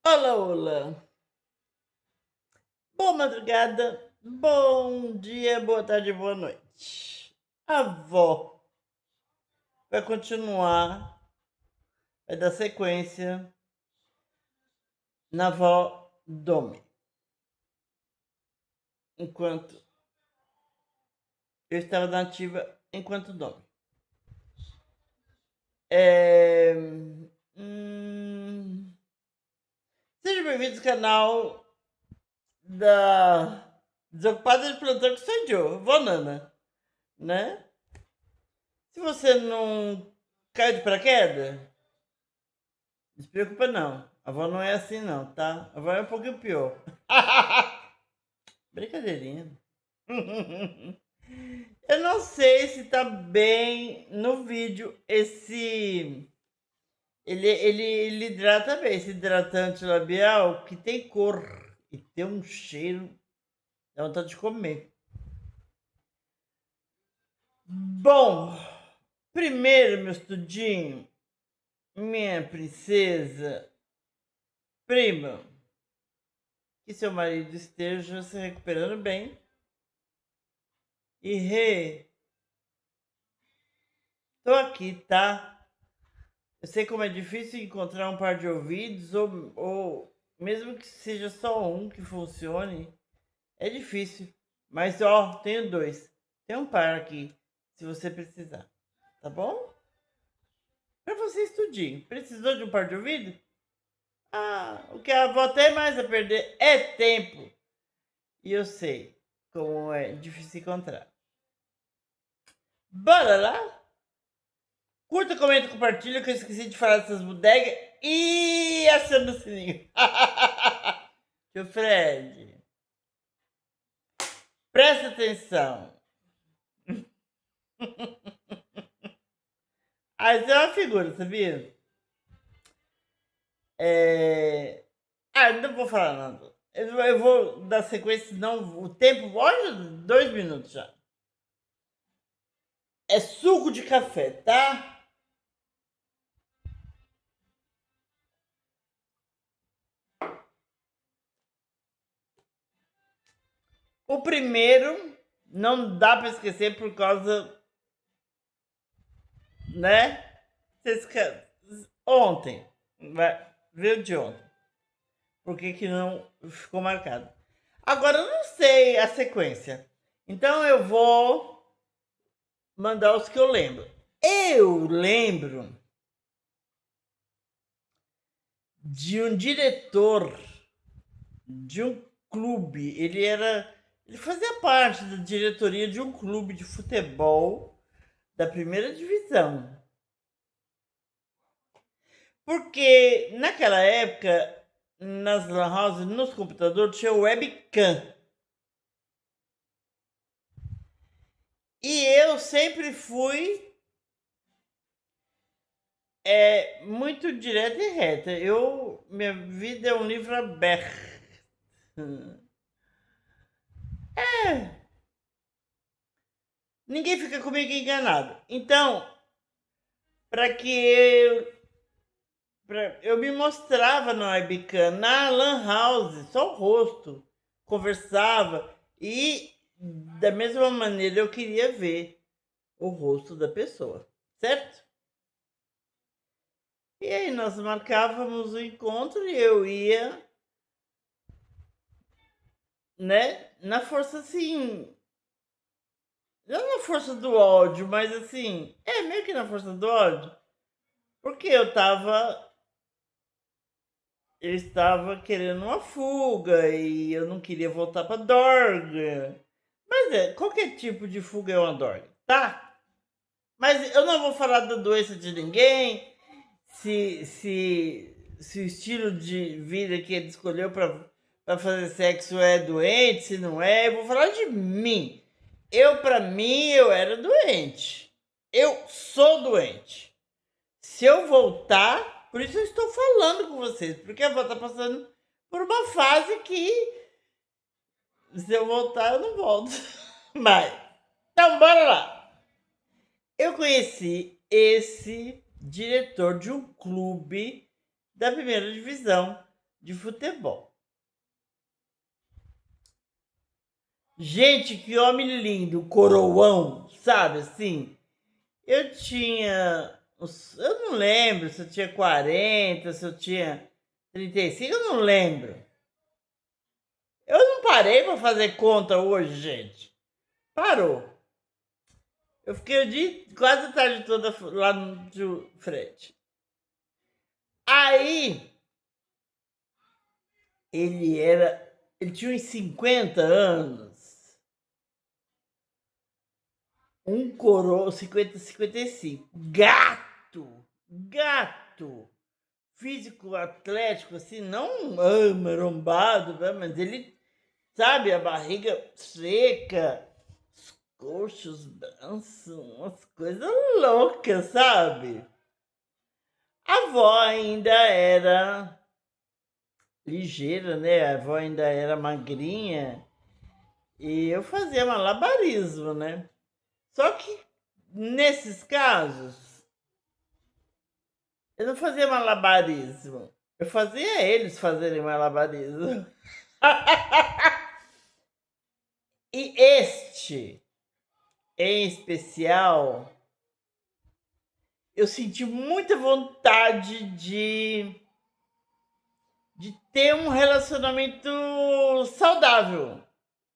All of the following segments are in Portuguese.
Olá, olá. Boa madrugada, bom dia, boa tarde, boa noite. A avó vai continuar, vai dar sequência na avó Domi, enquanto eu estava na ativa enquanto Domi. É... hum, Seja bem-vindo ao canal da Desocupada de Plantão que sou eu, vó Nana, né? Se você não caiu de paraquedas, não se preocupa não. A avó não é assim não, tá? A avó é um pouquinho pior. Brincadeirinha. Eu não sei se tá bem no vídeo esse. Ele hidrata bem, esse hidratante labial que tem cor e tem um cheiro. Dá vontade de comer. Bom, primeiro, meu estudinho, minha princesa, prima, que seu marido esteja se recuperando bem. E Rê, tô aqui, tá? Eu sei como é difícil encontrar um par de ouvidos, ou mesmo que seja só um que funcione, é difícil. Mas ó, tenho dois. Tem um par aqui, se você precisar. Tá bom? Pra você estudinho. Precisou de um par de ouvido? Ah, o que a avó tem mais a perder é tempo. E eu sei como é difícil encontrar. Bora lá? Curta, comenta, compartilha, que eu esqueci de falar dessas bodegas. E aciona o sininho. Tio Fred, presta atenção. Ah, isso é uma figura, sabia? Não vou falar nada. Eu vou dar sequência, senão o tempo. Olha, 2 minutos já. É suco de café, tá? O primeiro não dá pra esquecer por causa, né? Ontem, veio de ontem. Por que que não ficou marcado? Agora eu não sei a sequência. Então eu vou mandar os que eu lembro. Eu lembro de um diretor de um clube. Ele fazia parte da diretoria de um clube de futebol da primeira divisão. Porque naquela época, nas lan houses, nos computadores, tinha webcam. E eu sempre fui muito direta e reta. Minha vida é um livro aberto. É, ninguém fica comigo enganado. Então, para que eu me mostrava na webcam, na lan house, só o rosto, conversava e da mesma maneira eu queria ver o rosto da pessoa, certo? E aí nós marcávamos o encontro e eu ia, né, na força assim, não na força do ódio, mas assim, meio que na força do ódio, porque eu estava querendo uma fuga e eu não queria voltar para Dorga. Mas qualquer tipo de fuga é uma Dorga, tá? Mas eu não vou falar da doença de ninguém, se o estilo de vida que ele escolheu para fazer sexo é doente, se não é. Eu vou falar de mim. Para mim, eu era doente. Eu sou doente. Se eu voltar, por isso eu estou falando com vocês, porque a avó está passando por uma fase que, se eu voltar, eu não volto. Mas, então, bora lá. Eu conheci esse diretor de um clube da primeira divisão de futebol. Gente, que homem lindo, coroão, sabe assim? Eu tinha. Eu não lembro se eu tinha 40, se eu tinha 35, eu não lembro. Eu não parei para fazer conta hoje, gente. Parou. Eu fiquei o dia, quase a tarde toda lá no tio Fred. Aí, ele tinha uns 50 anos. Um coroa, 50, 55. Gato. Físico atlético, assim, não marombado, né? Mas ele, sabe, a barriga seca, os coxos dançam, umas coisas loucas, sabe? A avó ainda era ligeira, né? A avó ainda era magrinha e eu fazia malabarismo, né? Só que nesses casos, eu não fazia malabarismo. Eu fazia eles fazerem malabarismo. E este, em especial, eu senti muita vontade de ter um relacionamento saudável.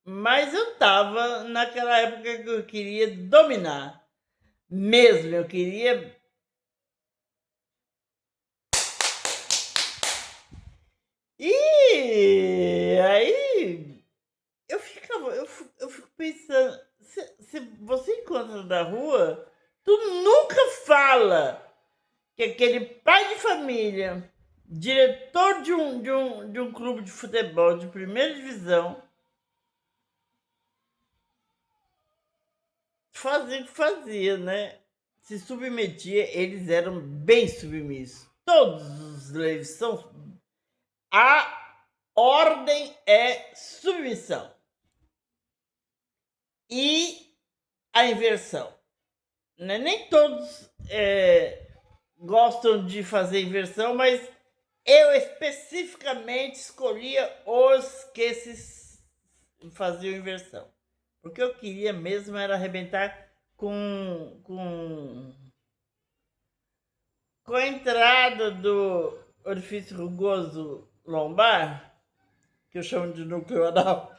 Mas eu tava naquela época que eu queria dominar. Mesmo, eu queria. E aí eu fico pensando, se você encontra na rua, tu nunca fala que aquele pai de família, diretor de um clube de futebol de primeira divisão, fazia o que fazia, né? Se submetia, eles eram bem submissos. Todos os leis são. A ordem é submissão. E a inversão. Né? Nem todos gostam de fazer inversão, mas eu especificamente escolhia os que faziam inversão. Porque eu queria mesmo era arrebentar com a entrada do orifício rugoso lombar, que eu chamo de núcleo anal.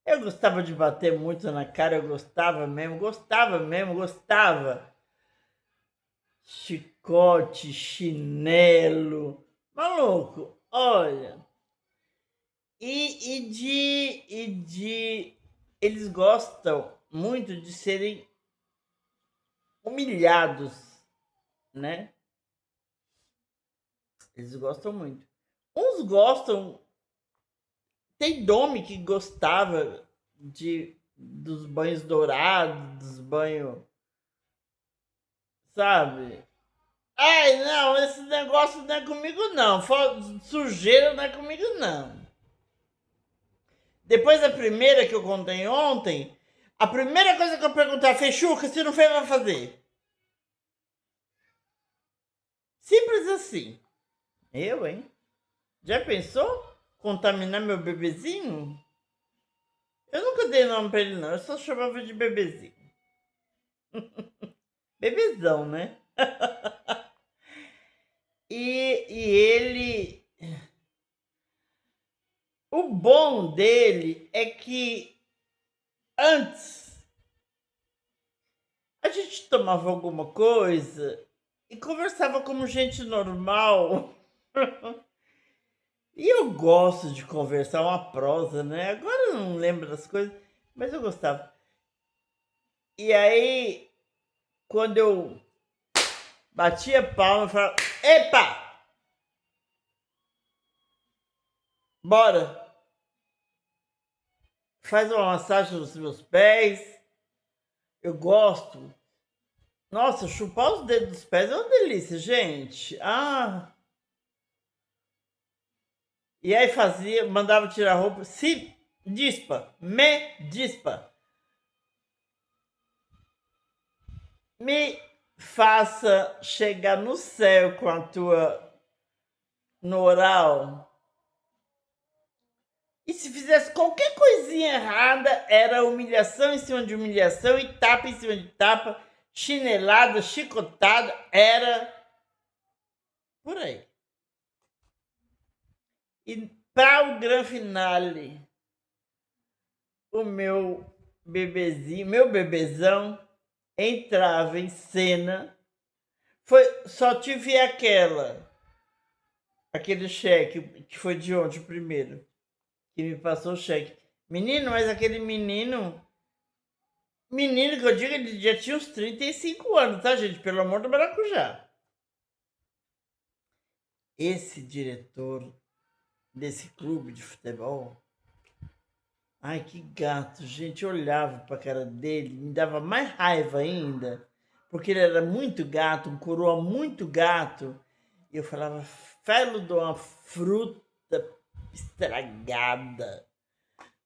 Eu gostava de bater muito na cara, eu gostava mesmo. Chicote, chinelo, maluco, olha. Eles gostam muito de serem humilhados, né? Eles gostam muito. Uns gostam. Tem Domi que gostava dos banhos dourados, dos banhos. Sabe? Ai, não, esse negócio não é comigo, não. Sujeira não é comigo, não. Depois da primeira que eu contei ontem, a primeira coisa que eu perguntar, Fechuca, se não fez, vai fazer. Simples assim. Eu, hein? Já pensou? Contaminar meu bebezinho? Eu nunca dei nome pra ele, não. Eu só chamava de bebezinho. Bebezão, né? E ele. O bom dele é que antes a gente tomava alguma coisa e conversava como gente normal. E eu gosto de conversar uma prosa, né? Agora eu não lembro das coisas, mas eu gostava. E aí, quando eu batia palma, eu falava: Epa! Bora! Faz uma massagem nos meus pés. Eu gosto. Nossa, chupar os dedos dos pés é uma delícia, gente. Ah! E aí fazia, mandava tirar a roupa. Se dispa, me dispa. Me faça chegar no céu com a tua no oral. E se fizesse qualquer coisinha errada, era humilhação em cima de humilhação e tapa em cima de tapa, chinelada, chicotada, era por aí. E para o grande finale, o meu bebezinho, meu bebezão, entrava em cena. Só tive aquele cheque que foi de ontem primeiro, que me passou o cheque. Menino, mas aquele menino que eu digo, ele já tinha uns 35 anos, tá, gente? Pelo amor do maracujá. Esse diretor desse clube de futebol, ai, que gato, gente. Eu olhava pra cara dele, me dava mais raiva ainda, porque ele era muito gato, um coroa muito gato. E eu falava, felo de uma fruta estragada.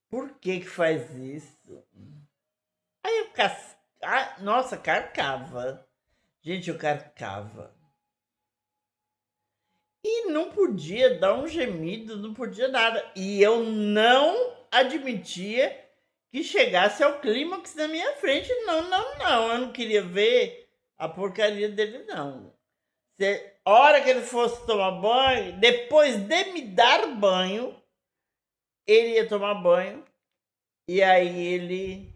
Por que faz isso? Aí eu nossa, carcava. Gente, eu carcava. E não podia dar um gemido, não podia nada. E eu não admitia que chegasse ao clímax na minha frente. Não, não, não. Eu não queria ver a porcaria dele, não. A hora que ele fosse tomar banho, depois de me dar banho, ele ia tomar banho e aí ele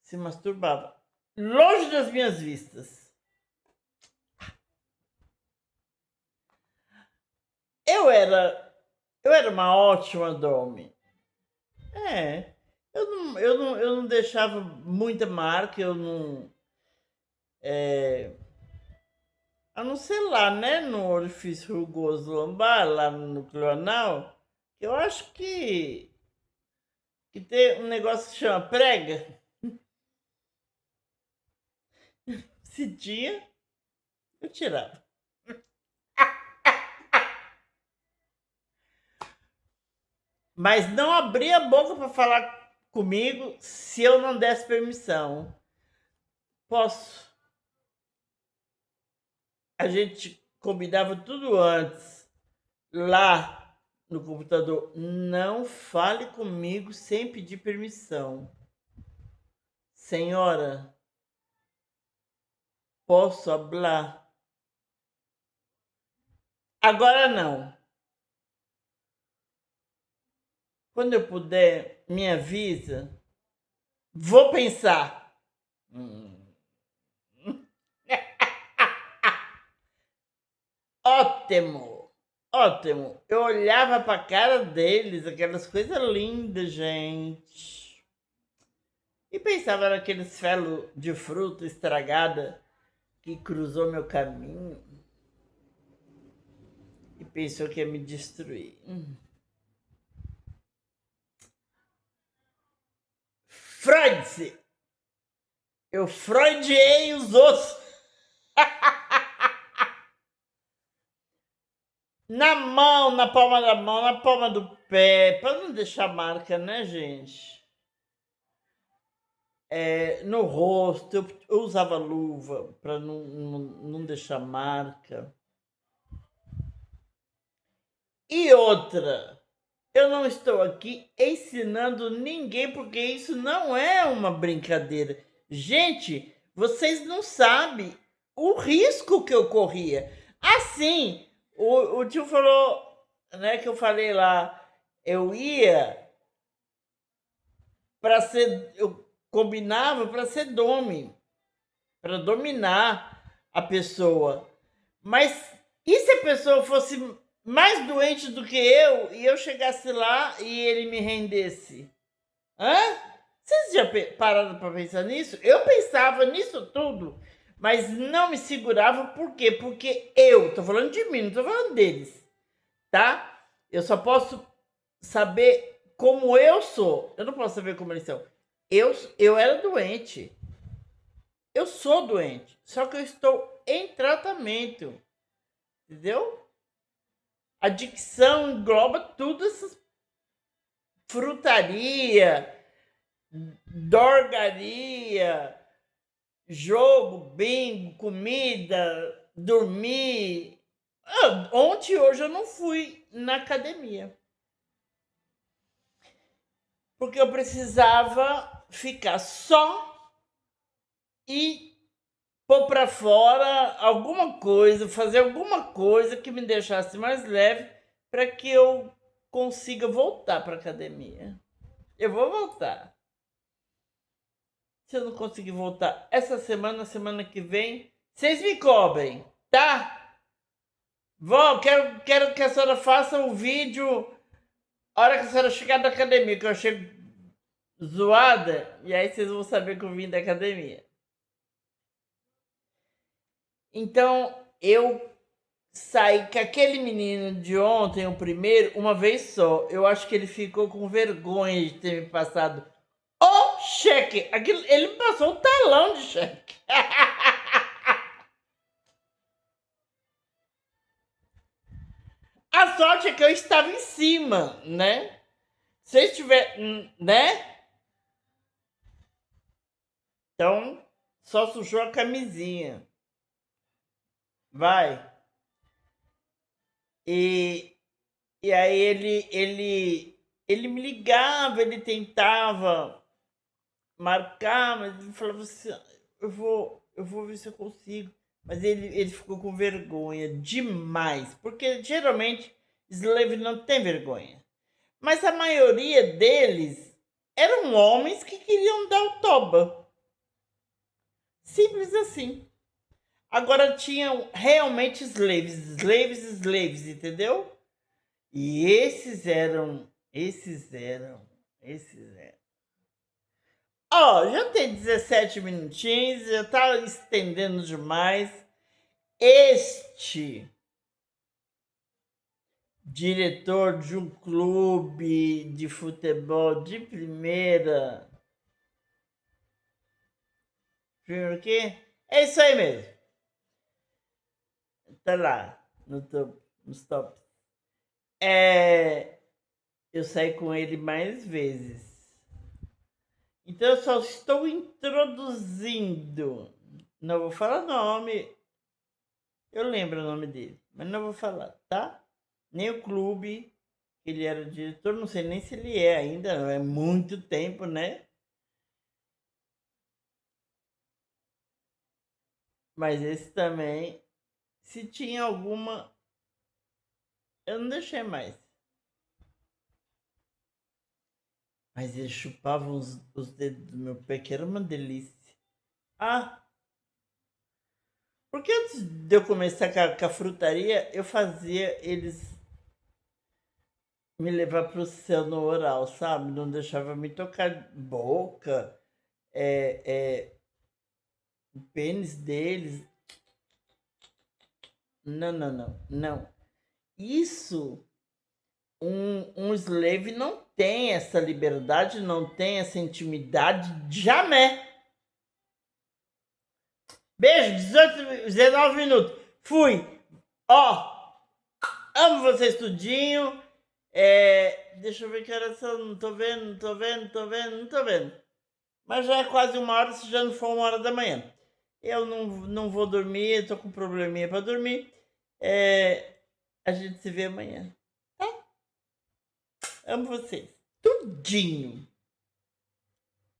se masturbava. Longe das minhas vistas. Eu era uma ótima Domi. É. Eu não deixava muita marca, eu não. A não ser lá, né? No orifício rugoso lombar, lá no núcleo anal, eu acho que tem um negócio que chama prega. Se tinha, eu tirava. Mas não abria a boca para falar comigo se eu não desse permissão. Posso. A gente combinava tudo antes. Lá no computador, não fale comigo sem pedir permissão. Senhora, posso falar? Agora não. Quando eu puder, me avisa. Vou pensar. Ótimo, ótimo. Eu olhava pra cara deles, aquelas coisas lindas, gente. E pensava naqueles felos de fruta estragada que cruzou meu caminho e pensou que ia me destruir. Freud-se! Eu freudiei os outros. Na mão, na palma da mão, na palma do pé, para não deixar marca, né, gente? No rosto, eu usava luva para não deixar marca. E outra, eu não estou aqui ensinando ninguém, porque isso não é uma brincadeira. Gente, vocês não sabem o risco que eu corria. Assim, o tio falou, né, que eu falei lá, eu ia para ser, eu combinava para ser dome, para dominar a pessoa. Mas e se a pessoa fosse mais doente do que eu e eu chegasse lá e ele me rendesse? Hã? Vocês já pararam para pensar nisso? Eu pensava nisso tudo, mas não me segurava. Por quê? Porque eu, tô falando de mim, não tô falando deles, tá? Eu só posso saber como eu sou. Eu não posso saber como eles são. Eu era doente. Eu sou doente. Só que eu estou em tratamento. Entendeu? A dicção engloba tudo essas frutaria, dorgaria, jogo, bingo, comida, dormir, Ontem e hoje eu não fui na academia. Porque eu precisava ficar só e pôr para fora alguma coisa, fazer alguma coisa que me deixasse mais leve para que eu consiga voltar para academia. Eu vou voltar. Se eu não conseguir voltar essa semana, semana que vem, vocês me cobrem, tá? Vó, quero que a senhora faça um vídeo a hora que a senhora chegar da academia, que eu chego zoada, e aí vocês vão saber que eu vim da academia. Então, eu saí com aquele menino de ontem, o primeiro, uma vez só. Eu acho que ele ficou com vergonha de ter me passado o cheque. Ele me passou um talão de cheque. A sorte é que eu estava em cima, né? Se eu estiver, né? Então, só sujou a camisinha. Vai. E, e aí ele me ligava, ele tentava marcar, mas ele falava assim, eu vou ver se eu consigo. Mas ele ficou com vergonha demais, porque geralmente slave não tem vergonha. Mas a maioria deles eram homens que queriam dar o toba. Simples assim. Agora tinham realmente slaves, entendeu? E esses eram. Ó, já tem 17 minutinhos, já tá estendendo demais. Este diretor de um clube de futebol de primeira. Primeiro o quê? É isso aí mesmo. Tá lá, nos tops. Eu saí com ele mais vezes. Então eu só estou introduzindo. Não vou falar nome. Eu lembro o nome dele, mas não vou falar, tá? Nem o clube, ele era diretor, não sei nem se ele é ainda, é muito tempo, né? Mas esse também, se tinha alguma, eu não deixei mais. Mas ele chupava os dedos do meu pé, que era uma delícia. Ah, porque antes de eu começar com a frutaria, eu fazia eles me levar pro céu no oral, sabe? Não deixava me tocar boca, o pênis deles. Não. Isso, um slave não tem essa liberdade, não tem essa intimidade, jamais. Beijo, 18, 19 minutos. Fui. Ó, amo vocês tudinho. Deixa eu ver que horas são. Não tô vendo. Mas já é quase uma hora, se já não for 1 hora da manhã. Eu não vou dormir, tô com um probleminha pra dormir. A gente se vê amanhã. Tá? Amo vocês. Tudinho.